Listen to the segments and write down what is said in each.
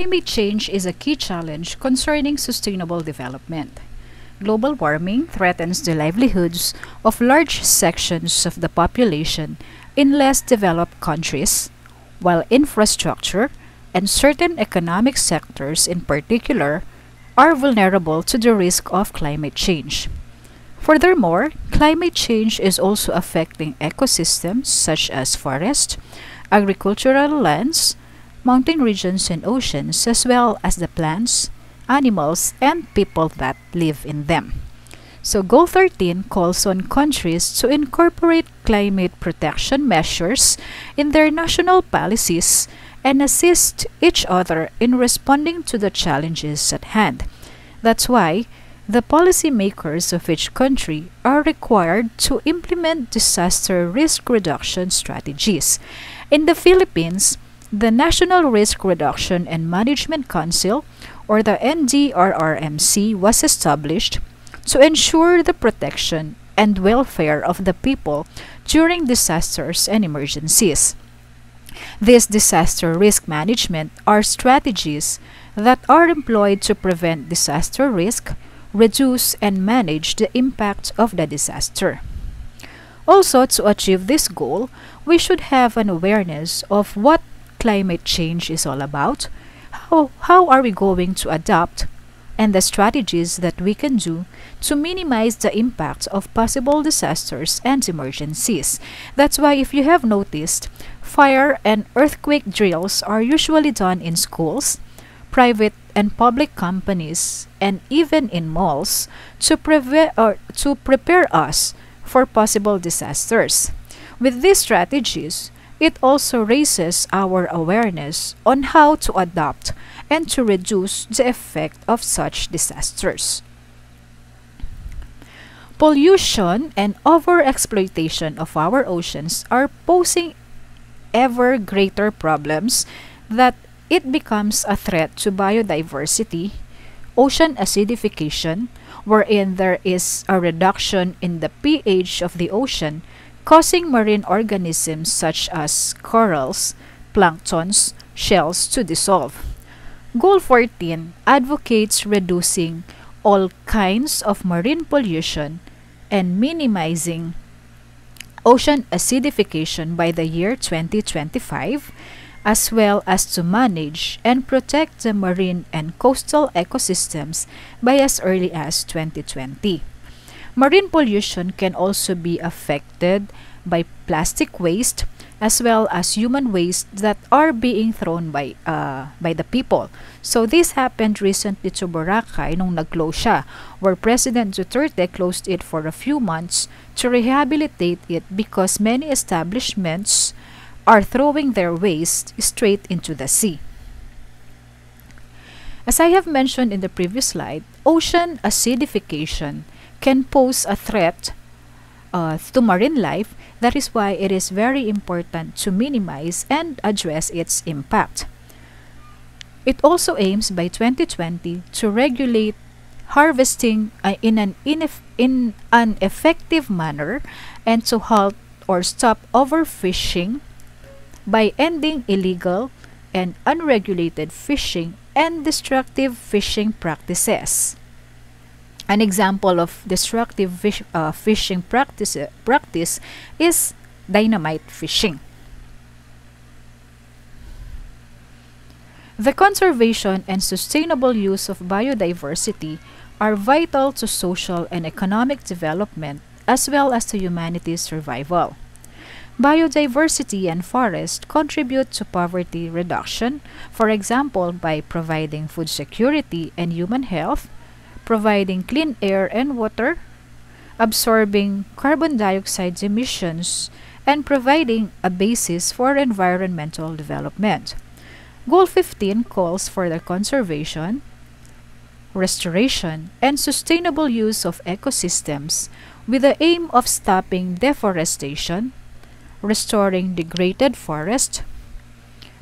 Climate change is a key challenge concerning sustainable development. Global warming threatens the livelihoods of large sections of the population in less developed countries, while infrastructure and certain economic sectors in particular are vulnerable to the risk of climate change. Furthermore, climate change is also affecting ecosystems such as forests, agricultural lands, mountain regions, and oceans, as well as the plants, animals, and people that live in them. So, Goal 13 calls on countries to incorporate climate protection measures in their national policies and assist each other in responding to the challenges at hand. That's why the policymakers of each country are required to implement disaster risk reduction strategies. In the Philippines, the National Risk Reduction and Management Council, or the NDRRMC, was established to ensure the protection and welfare of the people during disasters and emergencies. These disaster risk management are strategies that are employed to prevent disaster risk, reduce and manage the impact of the disaster. Also, to achieve this goal, we should have an awareness of what climate change is all about, how are we going to adapt, and the strategies that we can do to minimize the impact of possible disasters and emergencies. That's why, if you have noticed, fire and earthquake drills are usually done in schools, private and public companies, and even in malls to prepare us for possible disasters. With these strategies, it also raises our awareness on how to adapt and to reduce the effect of such disasters. Pollution and overexploitation of our oceans are posing ever greater problems that it becomes a threat to biodiversity, ocean acidification, wherein there is a reduction in the pH of the ocean, causing marine organisms such as corals, planktons, shells to dissolve. Goal 14 advocates reducing all kinds of marine pollution and minimizing ocean acidification by the year 2025, as well as to manage and protect the marine and coastal ecosystems by as early as 2020. Marine pollution can also be affected by plastic waste as well as human waste that are being thrown by the people. So this happened recently to Boracay nung nag-close siya, where President Duterte closed it for a few months to rehabilitate it because many establishments are throwing their waste straight into the sea. As I have mentioned in the previous slide, ocean acidification can pose a threat to marine life. That is why it is very important to minimize and address its impact. It also aims by 2020 to regulate harvesting in an effective manner and to halt or stop overfishing by ending illegal and unregulated fishing and destructive fishing practices. An example of destructive fishing practice is dynamite fishing. The conservation and sustainable use of biodiversity are vital to social and economic development as well as to humanity's survival. Biodiversity and forest contribute to poverty reduction, for example, by providing food security and human health, providing clean air and water, absorbing carbon dioxide emissions, and providing a basis for environmental development. Goal 15 calls for the conservation, restoration, and sustainable use of ecosystems with the aim of stopping deforestation, restoring degraded forest,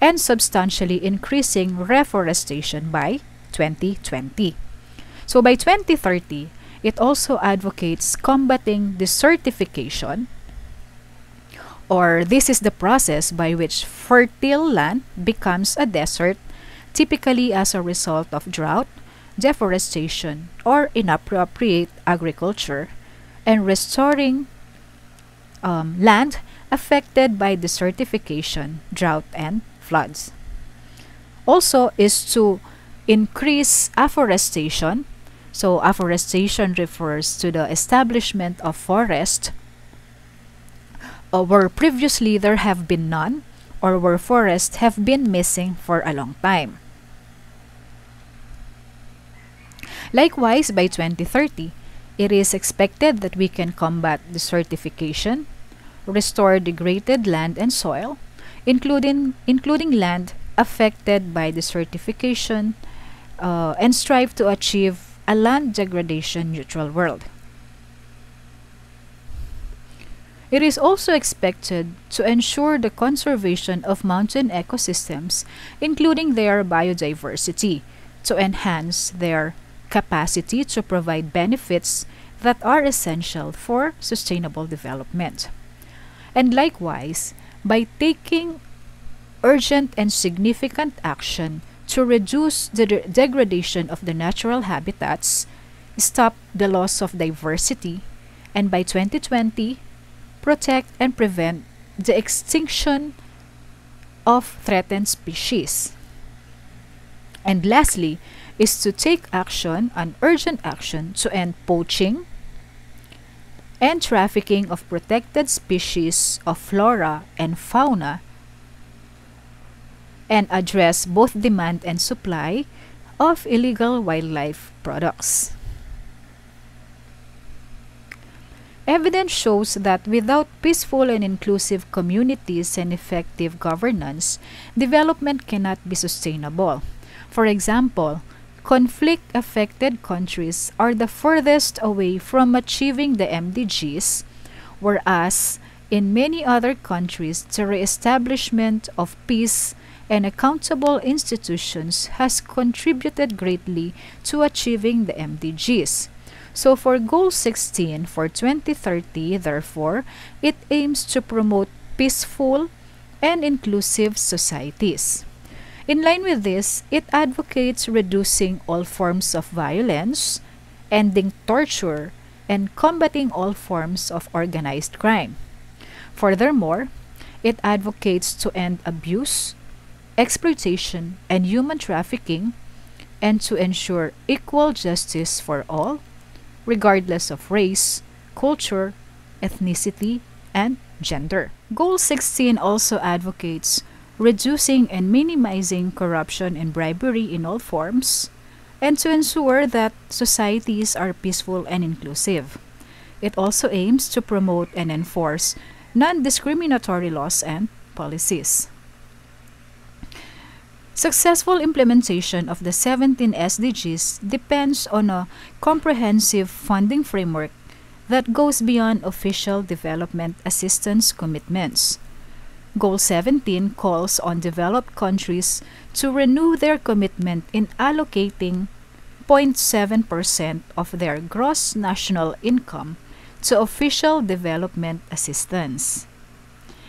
and substantially increasing reforestation by 2020. So by 2030, it also advocates combating desertification, or this is the process by which fertile land becomes a desert, typically as a result of drought, deforestation, or inappropriate agriculture, and restoring land affected by desertification, drought, and floods. Also is to increase afforestation. So afforestation refers to the establishment of forest where previously there have been none or where forests have been missing for a long time. Likewise, by 2030, it is expected that we can combat desertification, restore degraded land and soil, including land affected by desertification, and strive to achieve a land degradation neutral world. It is also expected to ensure the conservation of mountain ecosystems, including their biodiversity, to enhance their capacity to provide benefits that are essential for sustainable development. And likewise, by taking urgent and significant action to reduce the degradation of the natural habitats, stop the loss of diversity, and by 2020, protect and prevent the extinction of threatened species. And lastly, is to take action, an urgent action, to end poaching and trafficking of protected species of flora and fauna and address both demand and supply of illegal wildlife products. Evidence shows that without peaceful and inclusive communities and effective governance, development cannot be sustainable. For example, conflict-affected countries are the furthest away from achieving the MDGs, whereas in many other countries, the re-establishment of peace and accountable institutions has contributed greatly to achieving the MDGs. So for Goal 16 for 2030, therefore, it aims to promote peaceful and inclusive societies. In line with this, it advocates reducing all forms of violence, ending torture, and combating all forms of organized crime. Furthermore, it advocates to end abuse, exploitation, and human trafficking, and to ensure equal justice for all, regardless of race, culture, ethnicity, and gender. Goal 16 also advocates reducing and minimizing corruption and bribery in all forms, and to ensure that societies are peaceful and inclusive. It also aims to promote and enforce non-discriminatory laws and policies. Successful implementation of the 17 SDGs depends on a comprehensive funding framework that goes beyond official development assistance commitments. Goal 17 calls on developed countries to renew their commitment in allocating 0.7% of their gross national income to official development assistance.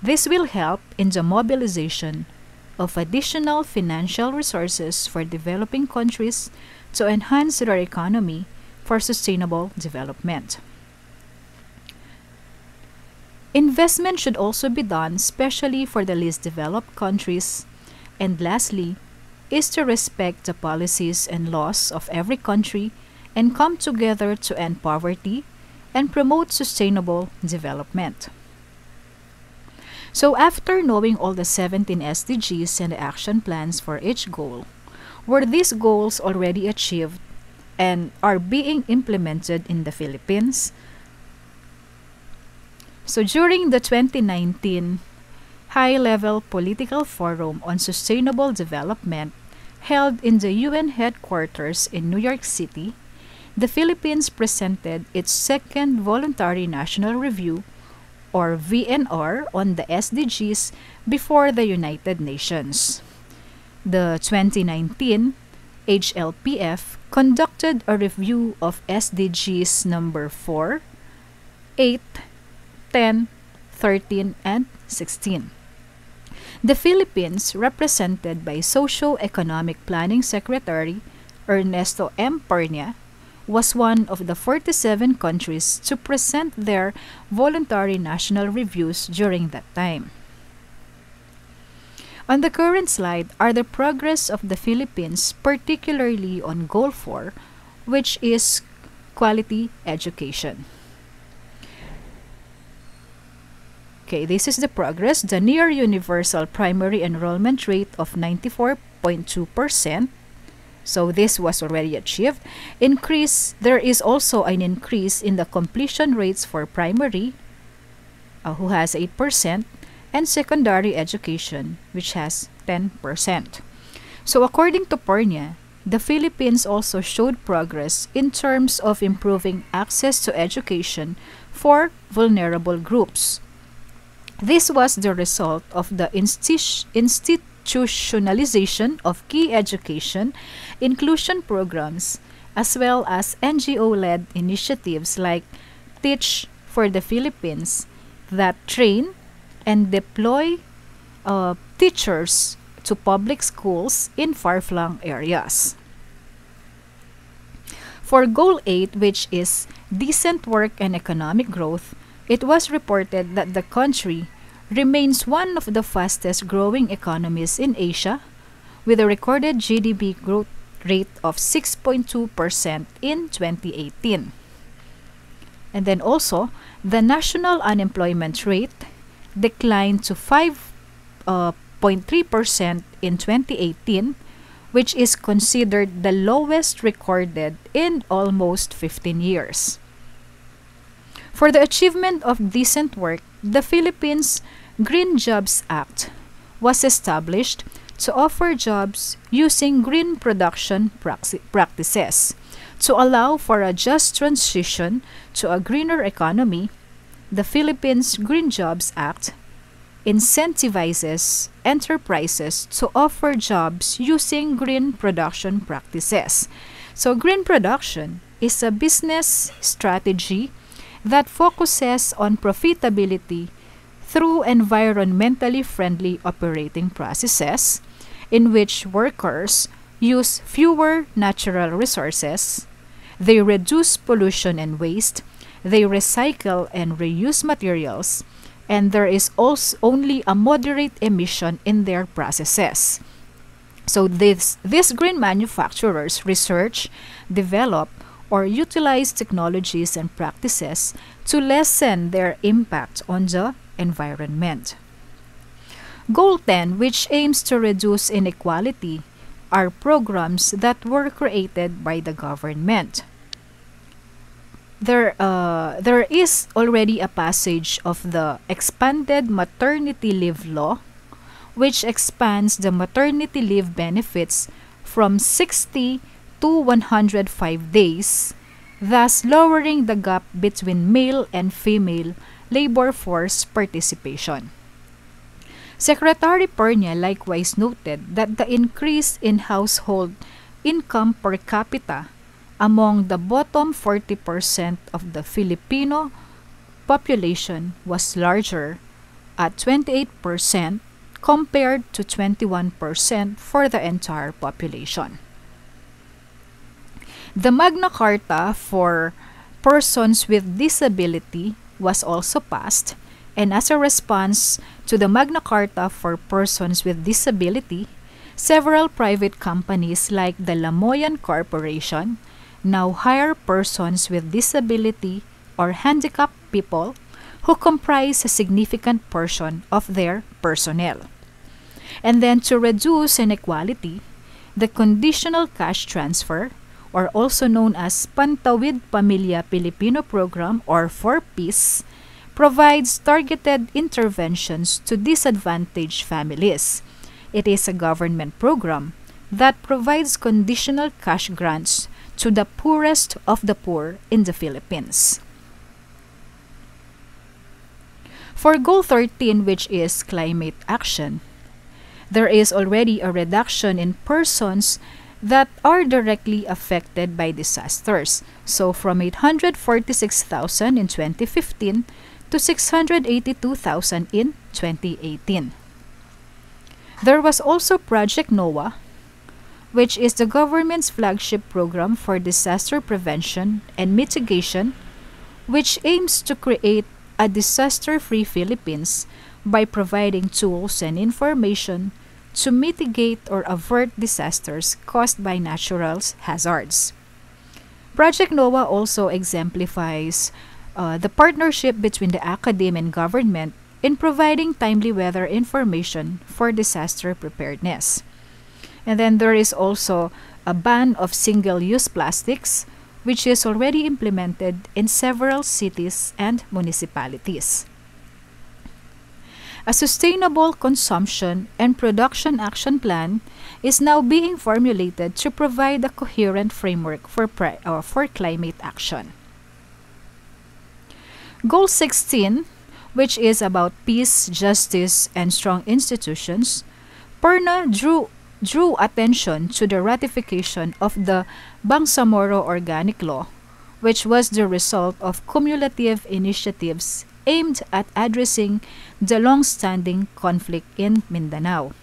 This will help in the mobilization of additional financial resources for developing countries to enhance their economy for sustainable development. Investment should also be done, especially for the least developed countries. And lastly, is to respect the policies and laws of every country and come together to end poverty and promote sustainable development. So after knowing all the 17 SDGs and the action plans for each goal, were these goals already achieved and are being implemented in the Philippines? So during the 2019 High-Level Political Forum on Sustainable Development held in the UN headquarters in New York City, the Philippines presented its second Voluntary National Review or VNR on the SDGs before the United Nations. The 2019 HLPF conducted a review of SDGs number 4, 8, 10, 13, and 16. The Philippines, represented by Socio-Economic Planning Secretary Ernesto M. Pernia, was one of the 47 countries to present their voluntary national reviews during that time. On the current slide are the progress of the Philippines, particularly on Goal 4, which is quality education. Okay, this is the progress. The near universal primary enrollment rate of 94.2%. So this was already achieved. There is also an increase in the completion rates for primary, who has 8%, and secondary education, which has 10%. So according to Pernia, the Philippines also showed progress in terms of improving access to education for vulnerable groups. This was the result of the institutionalization of key education inclusion programs, as well as NGO-led initiatives like Teach for the Philippines that train and deploy teachers to public schools in far-flung areas. For Goal 8, which is decent work and economic growth, it was reported that the country remains one of the fastest growing economies in Asia, with a recorded GDP growth rate of 6.2% in 2018. And then also, the national unemployment rate declined to 5.3% in 2018, which is considered the lowest recorded in almost 15 years. For the achievement of decent work, the Philippines Green Jobs Act was established to offer jobs using green production practices. To allow for a just transition to a greener economy, the Philippines Green Jobs Act incentivizes enterprises to offer jobs using green production practices. So green production is a business strategy that focuses on profitability through environmentally friendly operating processes in which workers use fewer natural resources, they reduce pollution and waste, they recycle and reuse materials, and there is also only a moderate emission in their processes. So these green manufacturers research, develop, or utilize technologies and practices to lessen their impact on the environment. Goal 10, which aims to reduce inequality, are programs that were created by the government. There is already a passage of the expanded maternity leave law, which expands the maternity leave benefits from 60 to 105 days, thus lowering the gap between male and female labor force participation. Secretary Pernia likewise noted that the increase in household income per capita among the bottom 40% of the Filipino population was larger at 28% compared to 21% for the entire population. The Magna Carta for persons with disability was also passed, and as a response to the Magna Carta for persons with disability, several private companies like the Lamoyan Corporation now hire persons with disability or handicapped people who comprise a significant portion of their personnel. And then to reduce inequality, the Conditional Cash Transfer, or also known as Pantawid Pamilya Pilipino Program or 4PIS, provides targeted interventions to disadvantaged families. It is a government program that provides conditional cash grants to the poorest of the poor in the Philippines. For Goal 13, which is climate action, there is already a reduction in persons that are directly affected by disasters. So from 846,000 in 2015 to 682,000 in 2018. There was also Project NOAA, which is the government's flagship program for disaster prevention and mitigation, which aims to create a disaster-free Philippines by providing tools and information to mitigate or avert disasters caused by natural hazards. Project NOAA also exemplifies the partnership between the academe and government in providing timely weather information for disaster preparedness. And then there is also a ban of single-use plastics, which is already implemented in several cities and municipalities. A sustainable consumption and production action plan is now being formulated to provide a coherent framework for climate action. Goal 16, which is about peace, justice, and strong institutions, PERNA drew attention to the ratification of the Bangsamoro Organic Law, which was the result of cumulative initiatives aimed at addressing the long-standing conflict in Mindanao.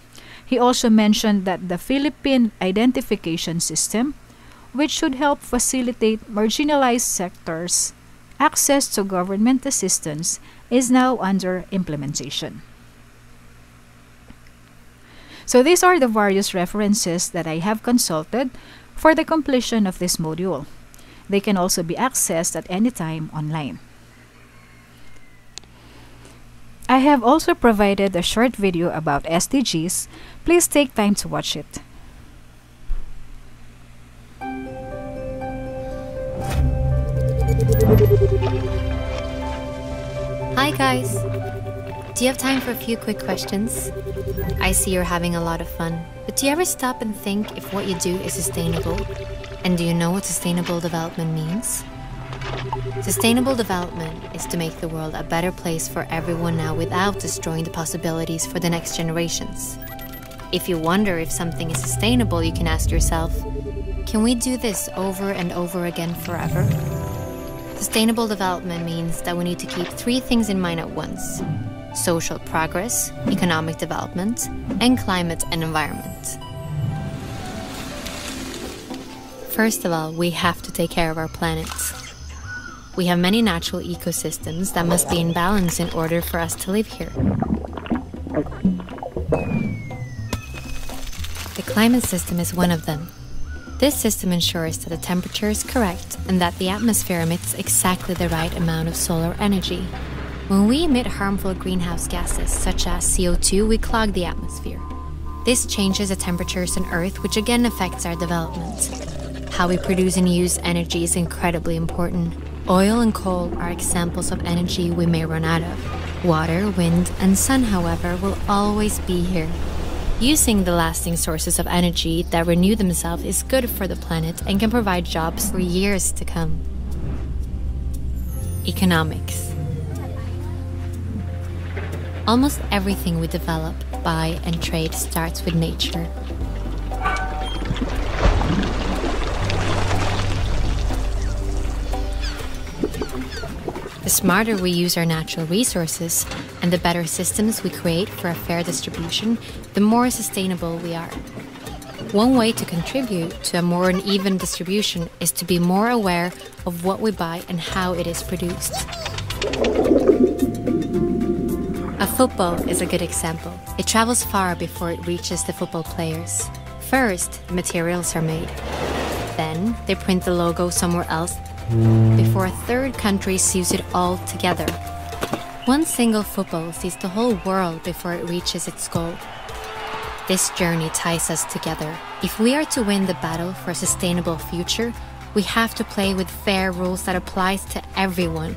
He also mentioned that the Philippine Identification System, which should help facilitate marginalized sectors' access to government assistance, is now under implementation. So these are the various references that I have consulted for the completion of this module. They can also be accessed at any time online. I have also provided a short video about SDGs. Please take time to watch it. Hi guys! Do you have time for a few quick questions? I see you're having a lot of fun, but do you ever stop and think if what you do is sustainable? And do you know what sustainable development means? Sustainable development is to make the world a better place for everyone now without destroying the possibilities for the next generations. If you wonder if something is sustainable, you can ask yourself, can we do this over and over again forever? Sustainable development means that we need to keep three things in mind at once: social progress, economic development, and climate and environment. First of all, we have to take care of our planet. We have many natural ecosystems that must be in balance in order for us to live here. The climate system is one of them. This system ensures that the temperature is correct and that the atmosphere emits exactly the right amount of solar energy. When we emit harmful greenhouse gases such as CO2, we clog the atmosphere. This changes the temperatures on Earth, which again affects our development. How we produce and use energy is incredibly important. Oil and coal are examples of energy we may run out of. Water, wind, and sun, however, will always be here. Using the lasting sources of energy that renew themselves is good for the planet and can provide jobs for years to come. Economics. Almost everything we develop, buy, and trade starts with nature. The smarter we use our natural resources and the better systems we create for a fair distribution, the more sustainable we are. One way to contribute to a more uneven distribution is to be more aware of what we buy and how it is produced. A football is a good example. It travels far before it reaches the football players. First, the materials are made. Then, they print the logo somewhere else before a third country sews it all together. One single football sees the whole world before it reaches its goal. This journey ties us together. If we are to win the battle for a sustainable future, we have to play with fair rules that applies to everyone.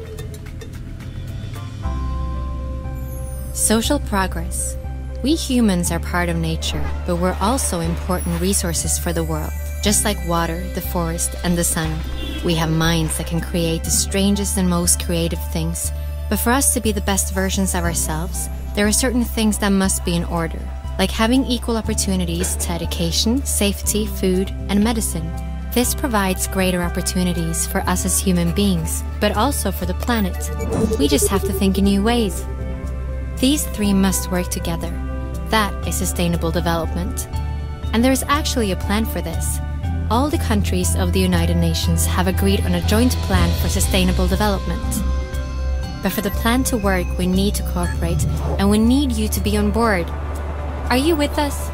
Social progress. We humans are part of nature, but we're also important resources for the world. Just like water, the forest, and the sun, we have minds that can create the strangest and most creative things. But for us to be the best versions of ourselves, there are certain things that must be in order, like having equal opportunities to education, safety, food, and medicine. This provides greater opportunities for us as human beings, but also for the planet. We just have to think in new ways. These three must work together. That is sustainable development. And there is actually a plan for this. All the countries of the United Nations have agreed on a joint plan for sustainable development. But for the plan to work, we need to cooperate, and we need you to be on board. Are you with us?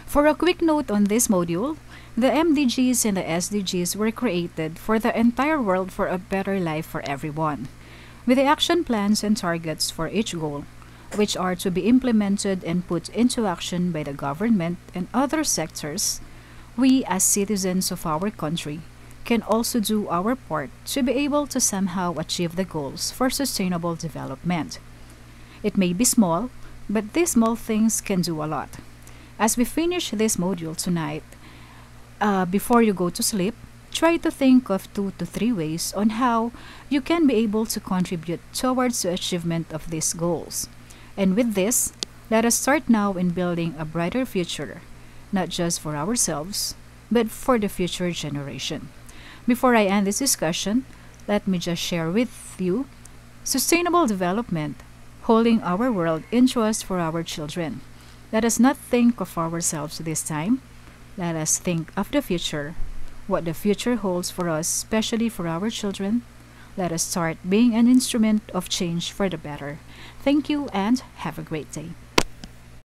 For a quick note on this module, the MDGs and the SDGs were created for the entire world for a better life for everyone, with the action plans and targets for each goal, which are to be implemented and put into action by the government and other sectors. We, as citizens of our country, can also do our part to be able to somehow achieve the goals for sustainable development. It may be small, but these small things can do a lot. As we finish this module tonight, before you go to sleep, try to think of 2 to 3 ways on how you can be able to contribute towards the achievement of these goals. And with this, let us start now in building a brighter future, not just for ourselves, but for the future generation. Before I end this discussion, let me just share with you sustainable development, holding our world in trust for our children. Let us not think of ourselves this time. Let us think of the future, what the future holds for us, especially for our children. Let us start being an instrument of change for the better. Thank you and have a great day.